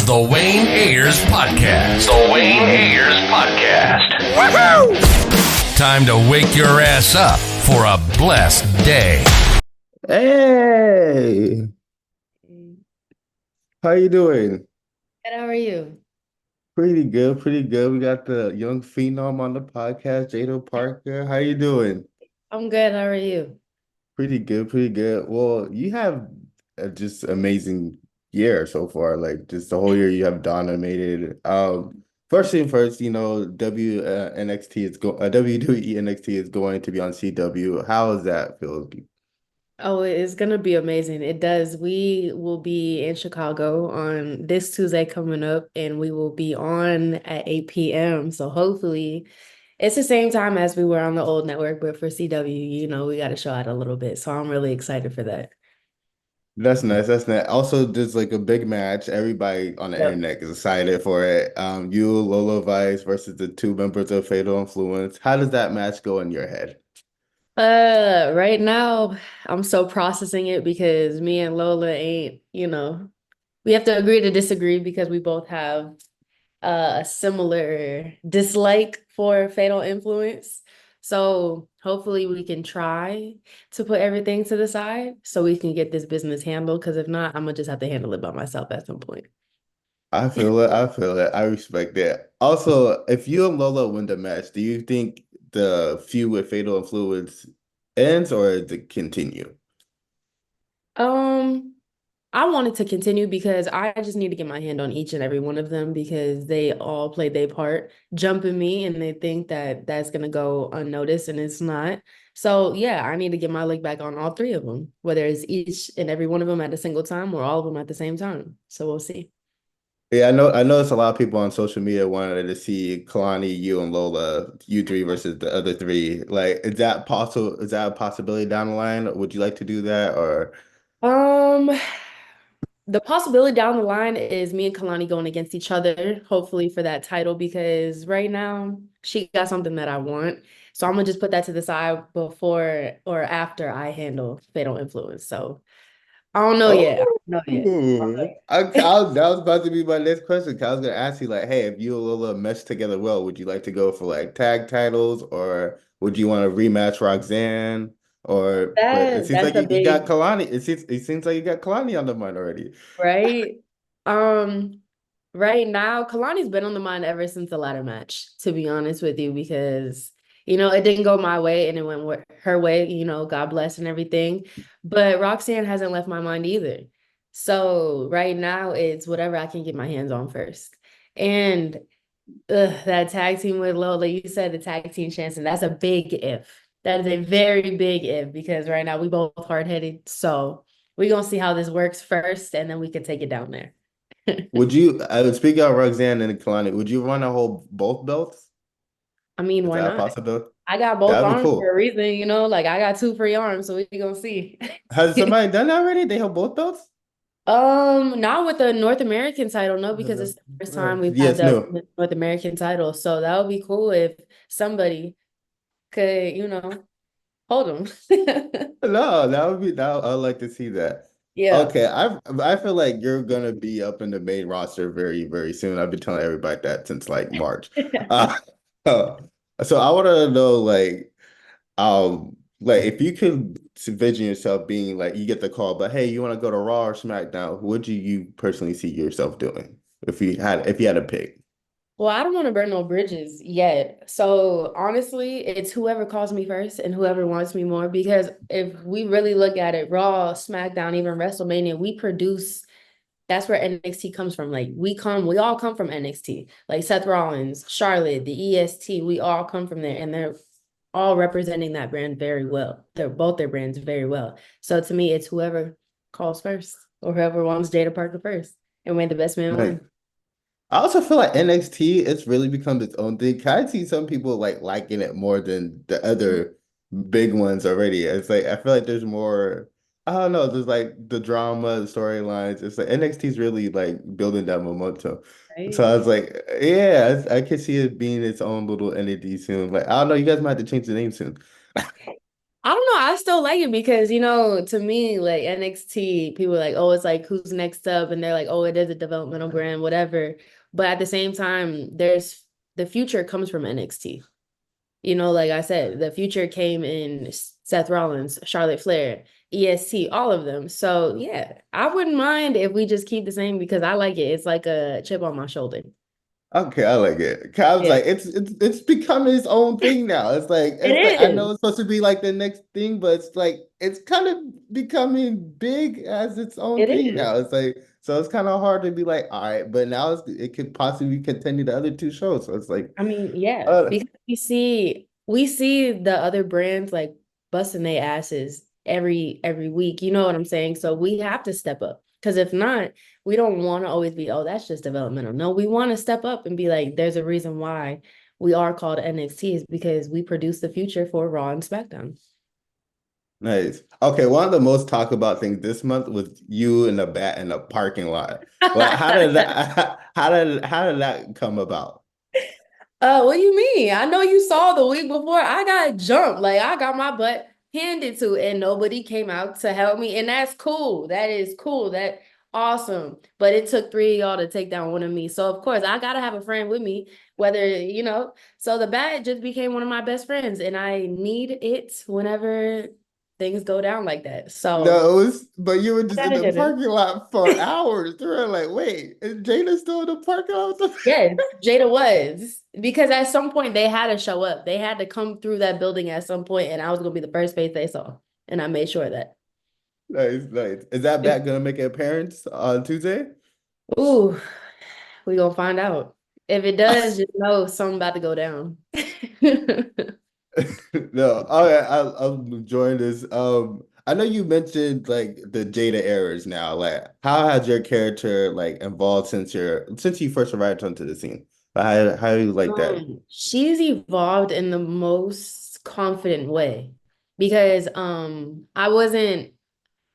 The Wayne Ayers Podcast. The Wayne Ayers Podcast. Woohoo! Time to wake your ass up for a blessed day. Hey, how you doing? Good, how are you? Pretty good, pretty good. We got the young phenom on the podcast, Jaida Parker. How you doing? I'm good, how are you? Pretty good, pretty good. Well, you have a just amazing year so far. Like just the whole year you have dominated. First thing first, WWE NXT is going to be on CW. How does that feel? Oh, it's gonna be amazing. It does. We will be in Chicago on this Tuesday coming up, and we will be on at 8 p.m. So hopefully it's the same time as we were on the old network, but for CW, we got to show out a little bit. So I'm really excited for that. That's nice. That's nice. Also, there's like a big match. Everybody on the Yep. internet is excited for it. You, Lola Vice versus the two members of Fatal Influence. How does that match go in your head? Right now I'm so processing it because me and Lola ain't, we have to agree to disagree because we both have a similar dislike for Fatal Influence. So hopefully we can try to put everything to the side so we can get this business handled. Because if not, I'm gonna just have to handle it by myself at some point. I feel it. I feel it. I respect that. Also, if you and Lola win the match, do you think the feud with Fatal Influence ends or does it continue? Um, I wanted to continue because I just need to get my hand on each and every one of them because they all played their part, jumping me, and they think that that's gonna go unnoticed, and it's not. So yeah, I need to get my leg back on all three of them, whether it's each and every one of them at a single time or all of them at the same time. So we'll see. Yeah, I know it's a lot of people on social media wanted to see Kelani, you and Lola, you three versus the other three. Like, is that possible? Is that a possibility down the line? Would you like to do that or? Um, the possibility down the line is me and Kelani going against each other, hopefully for that title, because right now she got something that I want. So I'm gonna just put that to the side before or after I handle Fatal Influence. So I don't know yet. I Oh, don't know yet. that was about to be my next question. 'Cause I was gonna ask you, like, hey, if you and Lola mesh together well, would you like to go for like tag titles, or would you want to rematch Roxanne? But it seems like That's a you got big, Kalani. It seems like you got Kalani on the mind already. right? Um, right now, Kalani's been on the mind ever since the ladder match, to be honest with you, because it didn't go my way and it went her way, God bless and everything. But Roxanne hasn't left my mind either. So right now it's whatever I can get my hands on first. And that tag team with Lola, you said the tag team chance, and that's a big if. That is a very big if because right now we both hard-headed. So we're gonna see how this works first, and then we can take it down there. Would you? I would speak of Roxanne and Kalani. Would you want to hold both belts? I mean, Is why that a not? possibility? I got both That'd be arms for a cool. reason, like I got two free arms, so we gonna see. Has somebody done that already? They hold both belts? Not with the North American title, no, because it's the first time we've had Yes, the no. North American title. So that would be cool if somebody could, hold them. No, that would be that. I'd like to see that. Yeah. Okay, I feel like you're gonna be up in the main roster very, very soon. I've been telling everybody that since like March. Uh, so I want to know like if you could envision yourself being like you get the call, but hey, you want to go to Raw or SmackDown? What do you personally see yourself doing if you had to pick? Well, I don't want to burn no bridges yet. So honestly, it's whoever calls me first and whoever wants me more. Because if we really look at it, Raw, SmackDown, even WrestleMania, we produce. That's where NXT comes from. Like we all come from NXT. Like Seth Rollins, Charlotte, the EST, we all come from there, and they're all representing that brand very well. They're both their brands very well. So to me, it's whoever calls first or whoever wants Jada Parker first, and when the best man Like, win. I also feel like NXT, it's really become its own thing. Can I see some people like liking it more than the other big ones already? It's like I feel like there's more. I don't know. There's like the drama, the storylines. It's like NXT is really like building that momentum. So Right? I was like, yeah, I could see it being its own little entity soon. Like I don't know. You guys might have to change the name soon. I don't know. I still like it because, to me, like NXT, people are like, oh, it's like who's next up? And they're like, oh, it is a developmental brand, whatever. But at the same time, the future comes from NXT. Like I said, the future came in Seth Rollins, Charlotte Flair, EST, all of them. So yeah, I wouldn't mind if we just keep the same because I like it. It's like a chip on my shoulder. Okay, I like it. 'Cause I was Yeah, like, it's becoming its own thing now. it It's like I know is. it's supposed to be like the next thing, but it's like it's kind of becoming big as its own It thing is. now. It's like so it's kind of hard to be like, all right, but now it could possibly continue the other two shows. So it's like, I mean, yeah, uh, because we see the other brands like busting their asses every week. You know what I'm saying? So we have to step up. Because if not, we don't want to always be, oh, that's just developmental. No, we want to step up and be like, there's a reason why we are called NXT is because we produce the future for Raw and SmackDown. nice. Okay, one of the most talked about things this month was you and the bat in the parking lot. Like, how did that how did that come about? What do you mean? I know you saw the week before I got jumped. Like I got my butt handed to, and nobody came out to help me. And that's cool. That is cool. That awesome. But it took three of y'all to take down one of me. So of course I gotta have a friend with me, whether. So the bat just became one of my best friends, and I need it whenever things go down like that. So No, it was, but you were I just in gotta the get it. parking lot for hours. They were like, wait, is Jada still in the parking lot with the Yes, Jada was because at some point they had to show up. They had to come through that building at some point, and I was gonna be the first face they saw, and I made sure of that. Nice, nice. Is that bat gonna make an appearance on Tuesday? Ooh, we gonna find out. If it does, just know something about to go down. No, okay, I'll join this. I know you mentioned like the Jada errors now. Like, how has your character like evolved since you first arrived onto the scene? How do you like that? She's evolved in the most confident way because I wasn't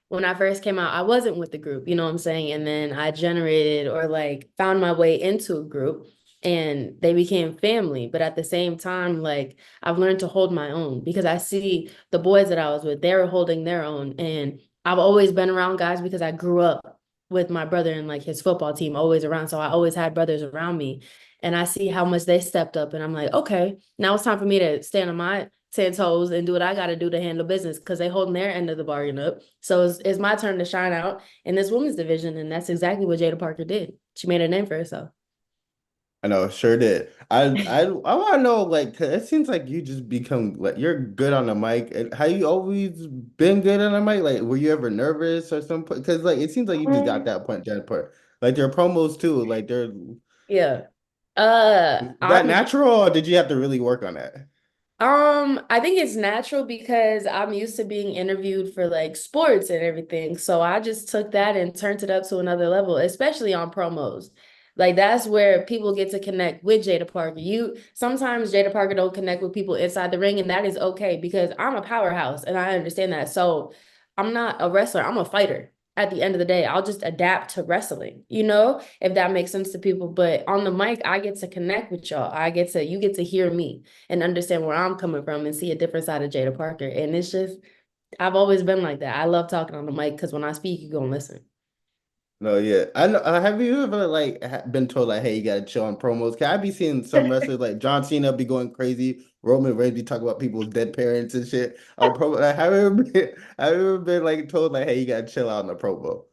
when I first came out, I wasn't with the group, you know what I'm saying? And then I generated or like found my way into a group and they became family. But at the same time, like I've learned to hold my own because I see the boys that I was with, they were holding their own. And I've always been around guys because I grew up with my brother and like his football team always around. So I always had brothers around me. And I see how much they stepped up. And I'm like, okay, now it's time for me to stand on my 10 toes and do what I got to do to handle business because they holding their end of the bargain up. So it's my turn to shine out in this women's division. And that's exactly what Jaida Parker did. She made a name for herself. I know, sure did. I want to know, like, 'cause it seems like you just become like you're good on the mic. And have you always been good on the mic? Like, were you ever nervous or something? Because like it seems like you just got that point, that part. Like their promos too. Like they're Yeah. is that I'm natural, or did you have to really work on that? I think it's natural because I'm used to being interviewed for like sports and everything. So I just took that and turned it up to another level, especially on promos. Like that's where people get to connect with Jada Parker. You sometimes Jada Parker don't connect with people inside the ring, and that is okay because I'm a powerhouse and I understand that. So I'm not a wrestler, I'm a fighter. At the end of the day, I'll just adapt to wrestling, if that makes sense to people. But on the mic, I get to connect with y'all. You get to hear me and understand where I'm coming from and see a different side of Jada Parker. And it's just, I've always been like that. I love talking on the mic because when I speak, you gonna listen. No, yeah. I know. Have you ever like been told like, hey, you gotta chill on promos? Can I be seeing some wrestlers like John Cena be going crazy, Roman Reigns be talking about people's dead parents and shit on promo? Like, have you ever been like told like, hey, you gotta chill out on the promo?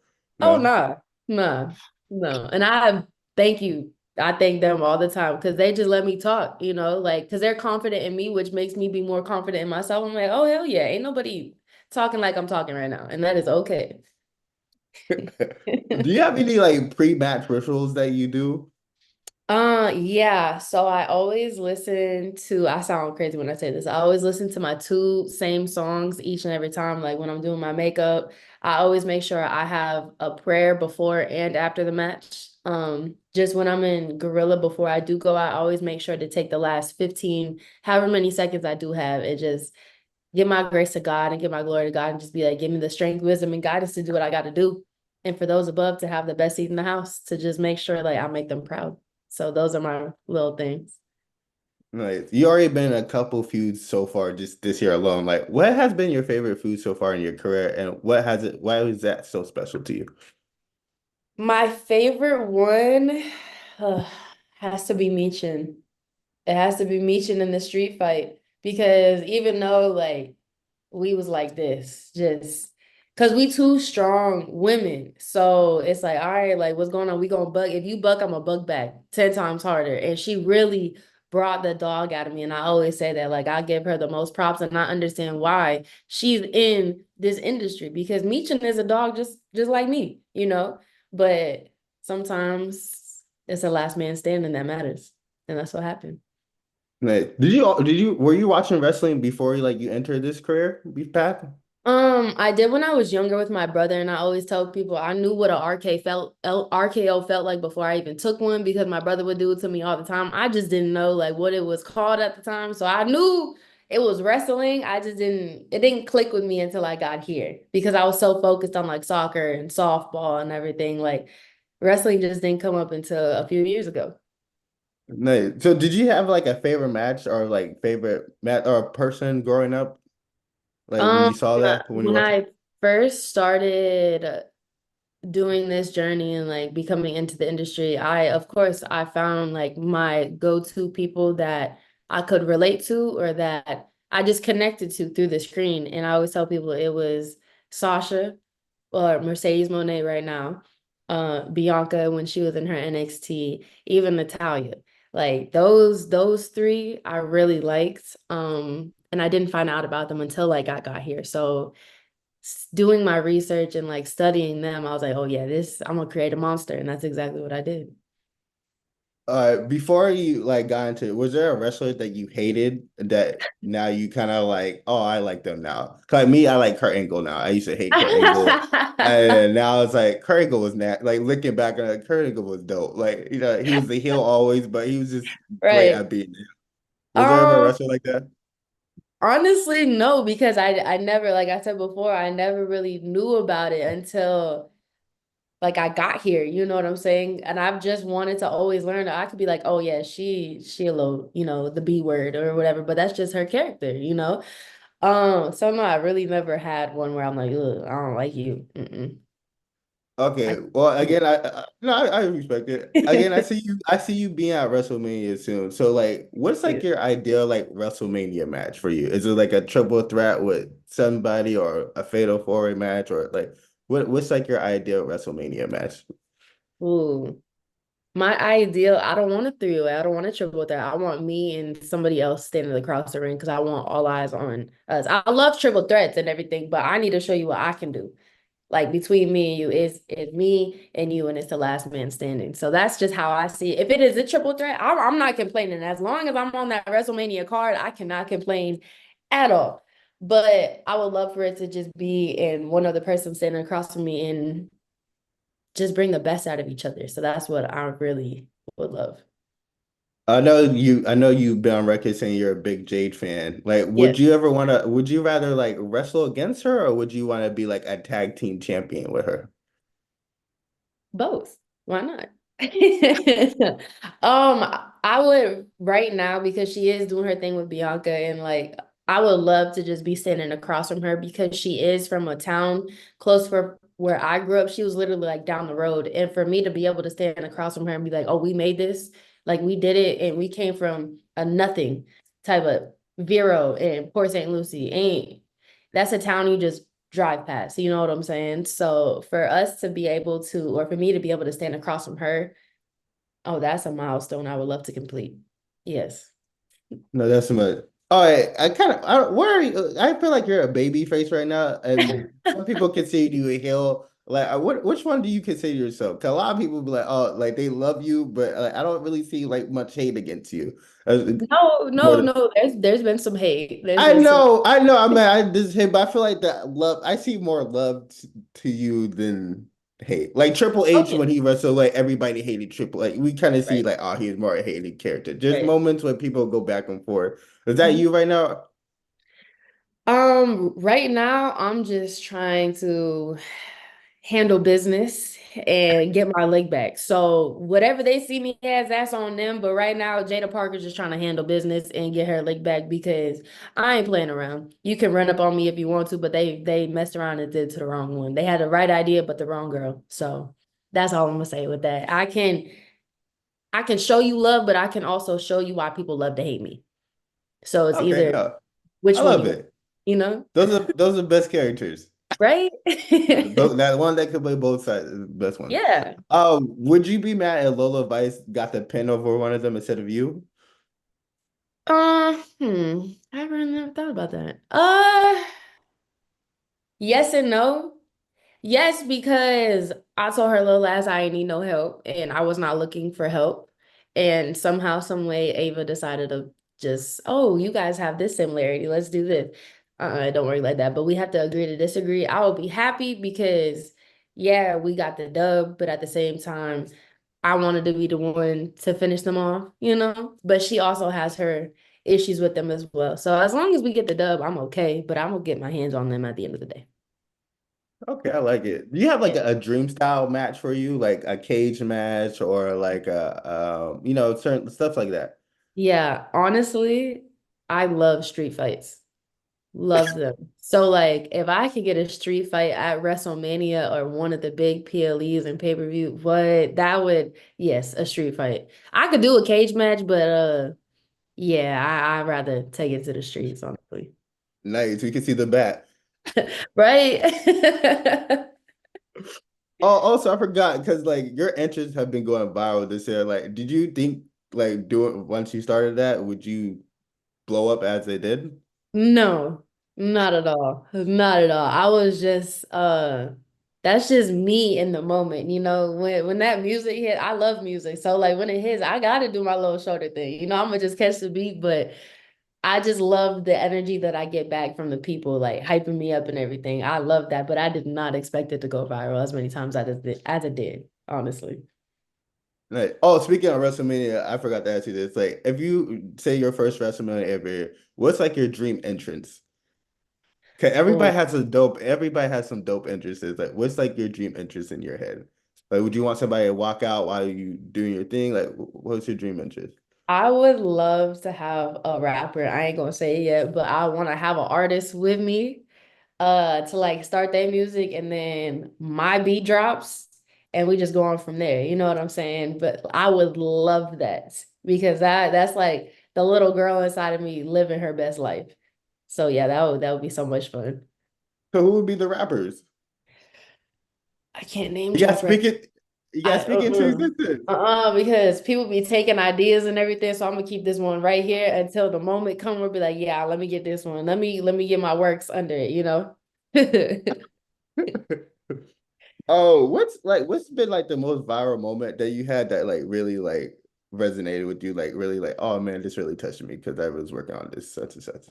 Oh, No. nah, nah, no. And thank you. I thank them all the time because they just let me talk, like, because they're confident in me, which makes me be more confident in myself. I'm like, oh, hell yeah. Ain't nobody talking like I'm talking right now. And that is okay. Do you have any like pre-match rituals that you do? Yeah. So I always listen to, I sound crazy when I say this. I always listen to my two same songs each and every time. Like when I'm doing my makeup, I always make sure I have a prayer before and after the match. Just when I'm in Gorilla before I do go out, I always make sure to take the last 15, however many seconds I do have, and just give my grace to God and give my glory to God and just be like, give me the strength, wisdom, and guidance to do what I got to do. And for those above to have the best seat in the house to just make sure like I make them proud. So those are my little things. Like you already been in a couple feuds so far just this year alone. Like what has been your favorite feud so far in your career and why is that so special to you? My favorite one uh, has to be Michin. It has to be Michin in the street fight because even though like we was like this, just because we two strong women. So it's like, all right, like what's going on? We gonna buck. If you buck, I'm gonna buck back 10 times harder. And she really brought the dog out of me. And I always say that, like, I give her the most props and I understand why she's in this industry because Meechin is a dog just like me, you know? But sometimes it's the last man standing that matters. And that's what happened. Like, were you watching wrestling before you entered this career path? I did when I was younger with my brother, and I always tell people I knew what a RKO felt like before I even took one because my brother would do it to me all the time. I just didn't know like what it was called at the time. So I knew it was wrestling. It didn't click with me until I got here because I was so focused on like soccer and softball and everything. Like wrestling just didn't come up until a few years ago. No. So did you have like a favorite match or like favorite match or person growing up? Like when Um, you saw that when you when watched it? I first started doing this journey and like becoming into the industry, of course I found like my go-to people that I could relate to or that I just connected to through the screen. And I always tell people it was Sasha or Mercedes Monet right now, Bianca when she was in her NXT, even Natalia. Like those three I really liked. And I didn't find out about them until like I got here. So doing my research and like studying them, I was like, oh yeah, I'm gonna create a monster, and that's exactly what I did. Before you like got into it, was there a wrestler that you hated that now you kind of like, oh, I like them now? Like me, I like Kurt Angle now. I used to hate Kurt Angle, and now it's like Kurt Angle was like looking back on it, Kurt Angle was dope. Like he was the heel always, but he was just great Right. at being it. Was there ever a Um, wrestler like that? Honestly, no, because I never, like I said before, I never really knew about it until like I got here, you know what I'm saying? And I've just wanted to always learn that I could be like, oh yeah, she a little, the B word or whatever, but that's just her character, you know? So no, I really never had one where I'm like, ugh, I don't like you. Mm-mm. Okay, I well, again, no, I respect it. Again, I see you being at WrestleMania soon. So, like, what's like your ideal like WrestleMania match for you? Is it like a triple threat with somebody or a fatal four-way match or like what's like your ideal WrestleMania match? Ooh. My ideal, I don't want a three-way. I don't want a triple threat. I want me and somebody else standing across the ring because I want all eyes on us. I love triple threats and everything, but I need to show you what I can do. Like between me and you is me and you, and it's the last man standing. So that's just how I see it. If it is a triple threat, I'm not complaining. As long as I'm on that WrestleMania card, I cannot complain at all. But I would love for it to just be and one other person standing across from me and just bring the best out of each other. So that's what I really would love. I know you've been on record saying you're a big Jade fan. Like, Yes, would you rather like wrestle against her or would you want to be like a tag team champion with her? both. Why not? I would right now because she is doing her thing with Bianca and like I would love to just be standing across from her because she is from a town close for where I grew up. She was literally like down the road. And for me to be able to stand across from her and be like, oh, we made this, like we did it and we came from a nothing type of Vero in Port St. Lucie. Ain't that's a town you just drive past. You know what I'm saying? So for us to be able to, or for me to be able to stand across from her, oh, that's a milestone I would love to complete. Yes. No, that's much. All right, where are you? I feel like you're a baby face right now, and some people consider you a heel. Like, which one do you consider yourself? 'Cause a lot of people be like, oh, like they love you, but I don't really see like much hate against you. No, More no, than, no. There's been some hate. There's been some. I know. I mean, I just hate, but I feel like that love. I see more love to you than hate. Like Triple Oh H yeah. when he wrestled, like everybody hated Triple H. We kind of see Right. like, oh, he's more a hated character. There's Right. moments when people go back and forth. Is that Mhm. you right now? Right now I'm just trying to handle business and get my leg back. So whatever they see me as, that's on them. But right now, Jaida Parker's just trying to handle business and get her leg back because I ain't playing around. You can run up on me if you want to, but they messed around and did to the wrong one. They had the right idea, but the wrong girl. So that's all I'm gonna say with that. I can show you love, but I can also show you why people love to hate me. So it's Okay, either no, which I one love you want, it. you know? Those are the best characters. Right? That one that could play both sides is the best one. Yeah. Would you be mad if Lola Vice got the pin over one of them instead of you? I really never thought about that. Yes and no. Yes, because I told her little ass I ain't need no help and I was not looking for help. And somehow, some way, Ava decided to just, oh, you guys have this similarity. Let's do this. Don't worry like that. But we have to agree to disagree. I will be happy because, yeah, we got the dub, but at the same time, I wanted to be the one to finish them off, But she also has her issues with them as well. So as long as we get the dub, I'm okay. But I'm gonna get my hands on them at the end of the day. Okay, I like it. Do you have like Yeah. a dream style match for you, like a cage match or like certain stuff like that? Yeah, honestly, I love street fights. Love them. So like if I could get a street fight at WrestleMania or one of the big PLEs and pay-per-view, yes, a street fight. I could do a cage match, but yeah, I'd rather take it to the streets, honestly. Nice. We can see the bat. Right? Oh, also I forgot because like your interests have been going viral this year. Like, did you think like doing once you started that, would you blow up as they did? No, not at all. Not at all. I was just that's just me in the moment, when that music hit, I love music. So like when it hits, I gotta do my little shoulder thing. I'm gonna just catch the beat, but I just love the energy that I get back from the people like hyping me up and everything. I love that, but I did not expect it to go viral as many times as it did, honestly. Like, oh, speaking of WrestleMania, I forgot to ask you this. Like, if you say your first WrestleMania ever, what's like your dream entrance? Okay, everybody has some dope entrances. Like, what's like your dream entrance in your head? Like, would you want somebody to walk out while you doing your thing? Like, what's your dream entrance? I would love to have a rapper. I ain't gonna say it yet, but I want to have an artist with me to like start their music and then my beat drops and we just go on from there. You know what I'm saying? But I would love that because that's like the little girl inside of me living her best life. So yeah, that would be so much fun. So who would be the rappers? I can't name You gotta drop right. speak it. You I gotta speak into existence. because people be taking ideas and everything. So I'm gonna keep this one right here until the moment come where be like, yeah, let me get this one. Let me get my works under it. Oh, what's been like the most viral moment that you had that like really like resonated with you? Like really like, oh man, this really touched me because I was working on this such and such.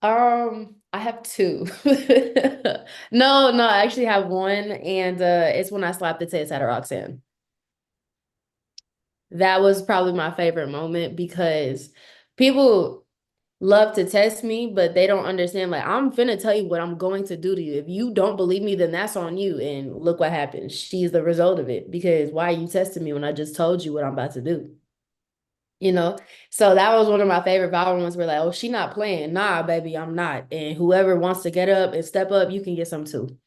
I have two. No, I actually have one, and it's when I slapped the tits out of Roxanne. That was probably my favorite moment because people love to test me, but they don't understand. Like, I'm finna tell you what I'm going to do to you. If you don't believe me, then that's on you. And look what happened. She's the result of it. Because why are you testing me when I just told you what I'm about to do? You know? So that was one of my favorite viral ones where like, oh, she not playing. Nah, baby, I'm not. And whoever wants to get up and step up, you can get some too.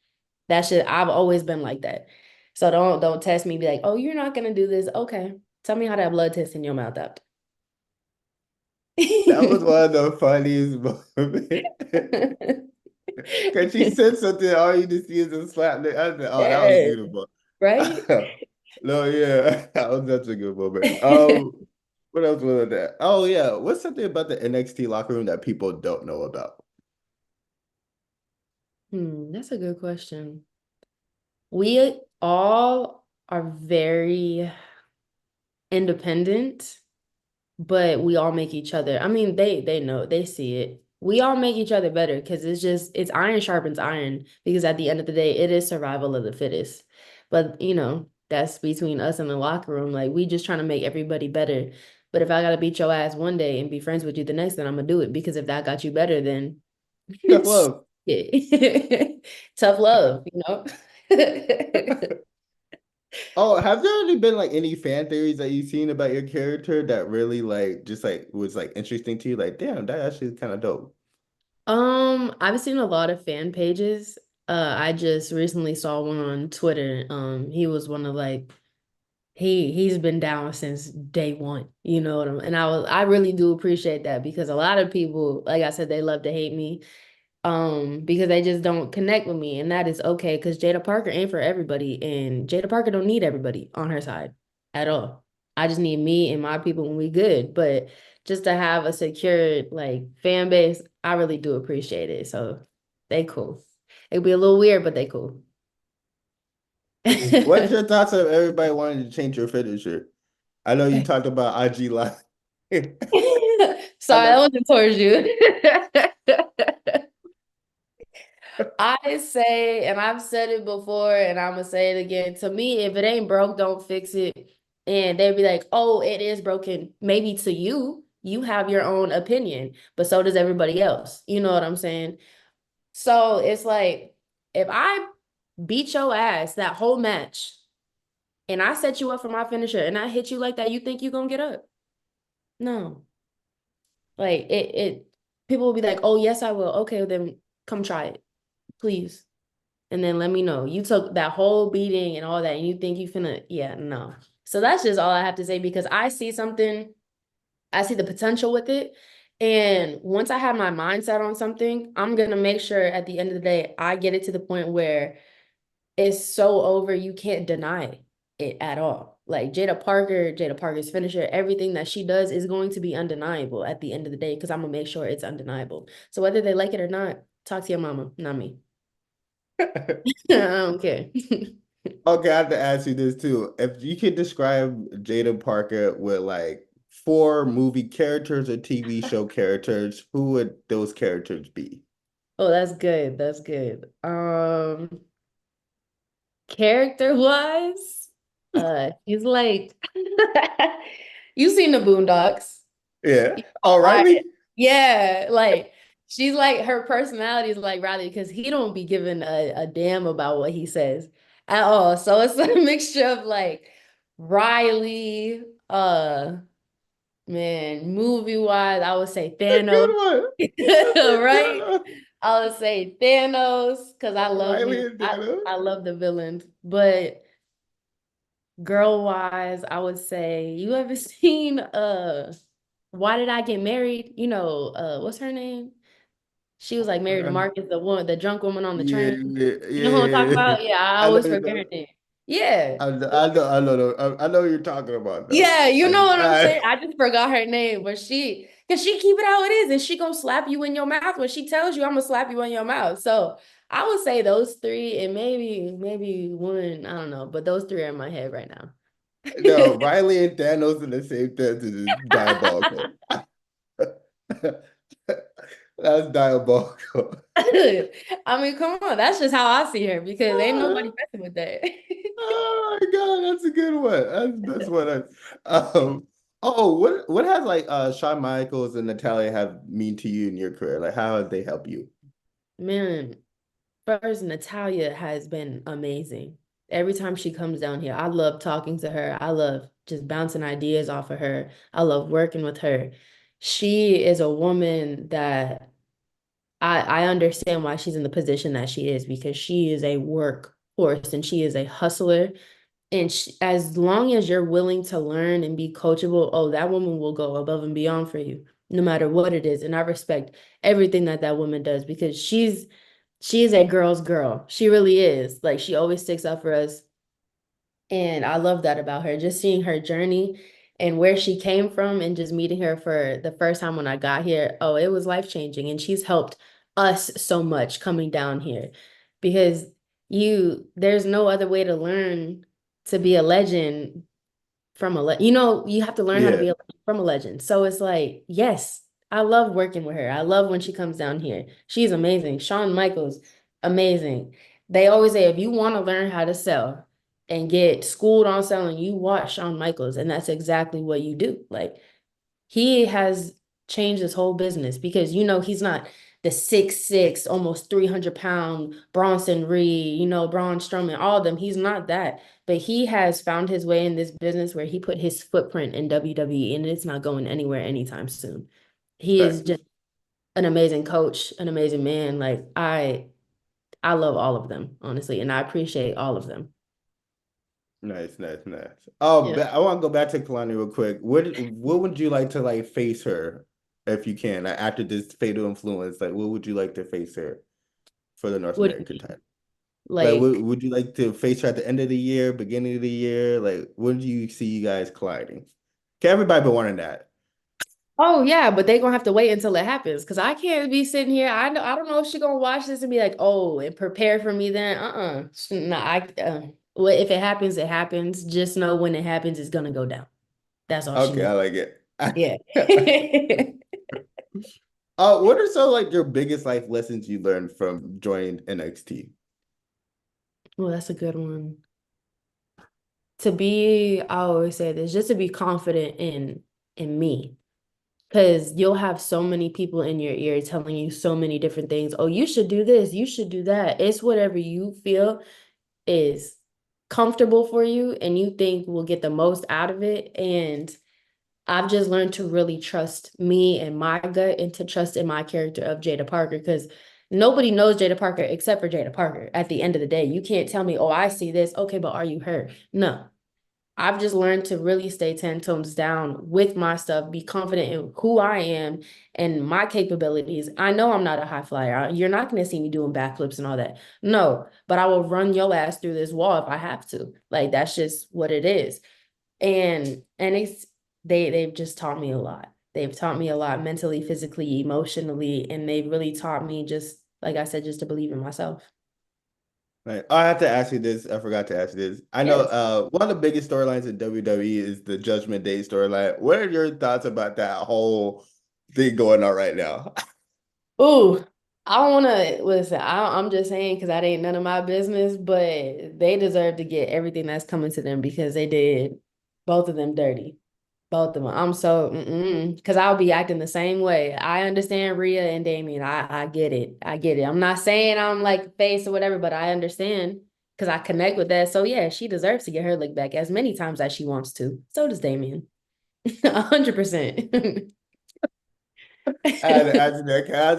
That shit, I've always been like that. So don't test me, be like, oh, you're not gonna do this. Okay. Tell me how that blood tastes in your mouth up. That was one of the funniest moments. Cause she said something, all you just see is a slap. I said, oh, that was Yeah, beautiful. right? No, yeah, that was such a good moment. What else was that? Oh yeah, what's something about the NXT locker room that people don't know about? That's a good question. We all are very independent, but we all make each other. I mean, they know, they see it. We all make each other better because it's iron sharpens iron because at the end of the day, it is survival of the fittest. But that's between us and the locker room. Like we just trying to make everybody better. But if I gotta beat your ass one day and be friends with you the next, then I'm gonna do it because if that got you better, then Tough love. tough love. Oh, have there already been like any fan theories that you've seen about your character that really like just like was like interesting to you? Like, damn, that actually is kind of dope. I've seen a lot of fan pages. I just recently saw one on Twitter. He was one of like he's been down since day one, you know what and I really do appreciate that because a lot of people, like I said, they love to hate me, because they just don't connect with me, and that is okay because Jada Parker ain't for everybody, and Jada Parker don't need everybody on her side at all. I just need me and my people when we good, but just to have a secured like fan base, I really do appreciate it. So they cool. It'd be a little weird, but they cool. What's your thoughts of everybody wanting to change your finisher? I know you talked about IG Live. I Sorry, that know. wasn't towards you. I say, and I've said it before, and I'm gonna say it again. To me, if it ain't broke, don't fix it. And they'd be like, "Oh, it is broken." Maybe to you, you have your own opinion, but so does everybody else. You know what I'm saying? So it's like, if I beat your ass that whole match, and I set you up for my finisher, and I hit you like that, you think you gonna get up? No. Like people will be like, "Oh, yes, I will." Okay, then come try it, please. And then let me know. You took that whole beating and all that, and you think you finna, yeah, no. So that's just all I have to say because I see something, I see the potential with it. And once I have my mindset on something, I'm gonna make sure at the end of the day, I get it to the point where it's so over, you can't deny it at all. Like Jada Parker's finisher, everything that she does is going to be undeniable at the end of the day because I'm gonna make sure it's undeniable. So whether they like it or not, talk to your mama, not me. I don't care. Okay, I have to ask you this too. If you could describe Jada Parker with like four movie characters or TV show characters, who would those characters be? Oh, that's good. That's good. Character wise, he's like you seen the Boondocks. Yeah. You Oh, know, Riley? yeah, like she's like her personality is like Riley because he don't be giving a damn about what he says at all. So it's a mixture of like Riley, man, movie wise, I would say That's a Thanos. good one. That's a Right? good one. I would say Thanos because I love Riley him. and Dano. I love the villains. But girl wise, I would say you ever seen Why Did I Get Married? You know, what's her name? She was like married to Marcus, the drunk woman on the Yeah, train. You know who I'm talking yeah. about? Yeah, I I know always you forget know. her name. Yeah. I know what you're talking about though. Yeah, you know what I'm saying? I, I just forgot her name, but cause she keep it how it is, and she gonna slap you in your mouth when she tells you I'm gonna slap you in your mouth. So I would say those three, and maybe one, I don't know, but those three are in my head right now. no, Riley and Thanos in the same sentence is diabolical. That's diabolical. I mean, come on, that's just how I see her because ain't nobody messing with that. Oh my God, that's a good one. That's the best one. Oh, what has like Shawn Michaels and Natalia have mean to you in your career? Like how have they helped you? Man, first, Natalia has been amazing. Every time she comes down here, I love talking to her. I love just bouncing ideas off of her. I love working with her. She is a woman that I understand why she's in the position that she is because she is a workhorse and she is a hustler. And as long as you're willing to learn and be coachable, oh, that woman will go above and beyond for you, no matter what it is. And I respect everything that that woman does because she is a girl's girl. She really is. Like she always sticks up for us. And I love that about her. Just seeing her journey and where she came from and just meeting her for the first time when I got here. Oh, it was life-changing. And she's helped us so much coming down here because there's no other way to learn to be a legend from you have to learn how to Yeah. be from a legend. So it's like, yes, I love working with her. I love when she comes down here. She's amazing. Shawn Michaels, amazing. They always say if you want to learn how to sell and get schooled on selling, you watch Shawn Michaels, and that's exactly what you do. Like he has changed his whole business because he's not the 6'6", almost 300-pound Bronson Reed, Braun Strowman, all of them. He's not that, but he has found his way in this business where he put his footprint in WWE, and it's not going anywhere anytime soon. He is just an amazing coach, an amazing man. Like I love all of them, honestly, and I appreciate all of them. Nice. Oh, Yeah. I want to go back to Kelani real quick. What would you like to like face her if you can after this fatal influence? Like, what would you like to face her for the North What do you American mean? title? Like, Like, would you like to face her at the end of the year, beginning of the year? Like, when do you see you guys colliding? Okay, everybody been wanting that. oh yeah, but they gonna have to wait until it happens because I can't be sitting here. I don't know if she gonna watch this and be like, oh, and prepare for me then. No, well, if it happens, it happens. Just know when it happens, it's gonna go down. That's all she Okay, I needs. like it. Yeah. What are some like your biggest life lessons you learned from joining NXT? Well, that's a good one. I always say this, just to be confident in me. Because you'll have so many people in your ear telling you so many different things. Oh, you should do this, you should do that. It's whatever you feel is comfortable for you and you think will get the most out of it. And I've just learned to really trust me and my gut and to trust in my character of Jaida Parker because nobody knows Jaida Parker except for Jaida Parker. At the end of the day, you can't tell me, oh, I see this. Okay, but are you her? No. I've just learned to really stay 10 tones down with my stuff, be confident in who I am and my capabilities. I know I'm not a high flyer. You're not going to see me doing backflips and all that. No, but I will run your ass through this wall if I have to. Like, that's just what it is. And they've just taught me a lot. They've taught me a lot mentally, physically, emotionally, and they've really taught me just, like I said, just to believe in myself. Right. I have to ask you this. I forgot to ask you this. I know Yes. one of the biggest storylines in WWE is the Judgment Day storyline. What are your thoughts about that whole thing going on right now? Ooh, I don't want to listen. I'm just saying because that ain't none of my business, but they deserve to get everything that's coming to them because they did both of them dirty. Both of them. I'm so, because I'll be acting the same way. I understand Rhea and Damien. I get it. I get it. I'm not saying I'm like face or whatever, but I understand because I connect with that. So yeah, she deserves to get her lick back as many times as she wants to. So does Damien. 100%. And as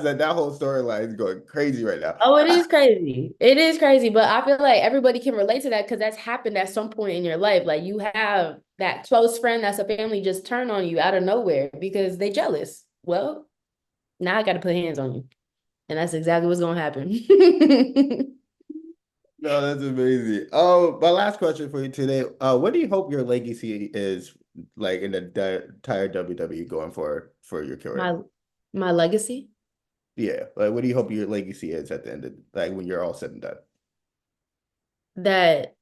that whole storyline is going crazy right now. Oh, it is crazy. It is crazy, but I feel like everybody can relate to that because that's happened at some point in your life. Like you have that close friend that's a family just turn on you out of nowhere because they jealous. Well, now I got to put hands on you. And that's exactly what's going to happen. No, that's amazing. My last question for you today. What do you hope your legacy is like in the entire WWE going forward for your career? My my legacy Yeah, like what do you hope your legacy is at the end of like when you're all said and done? that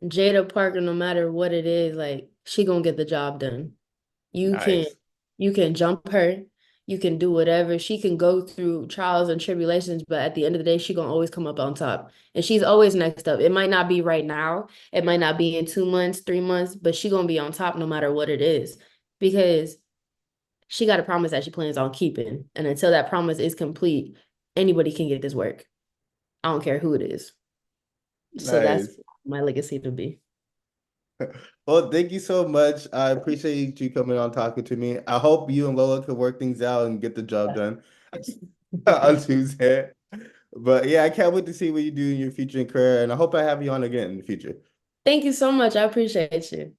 Jada Parker, no matter what it is, like she gonna get the job done. You can Nice. you can jump her, you can do whatever. She can go through trials and tribulations, but at the end of the day, she gonna always come up on top. And she's always next up. It might not be right now, it might not be in 2 months, 3 months, but she gonna be on top no matter what it is. Because she got a promise that she plans on keeping. And until that promise is complete, anybody can get this work. I don't care who it is. So that's Nice. my legacy to be. Well, thank you so much. I appreciate you coming on talking to me. I hope you and Lola can work things out and get the job done on Tuesday. But yeah, I can't wait to see what you do in your future career, and I hope I have you on again in the future. Thank you so much. I appreciate you.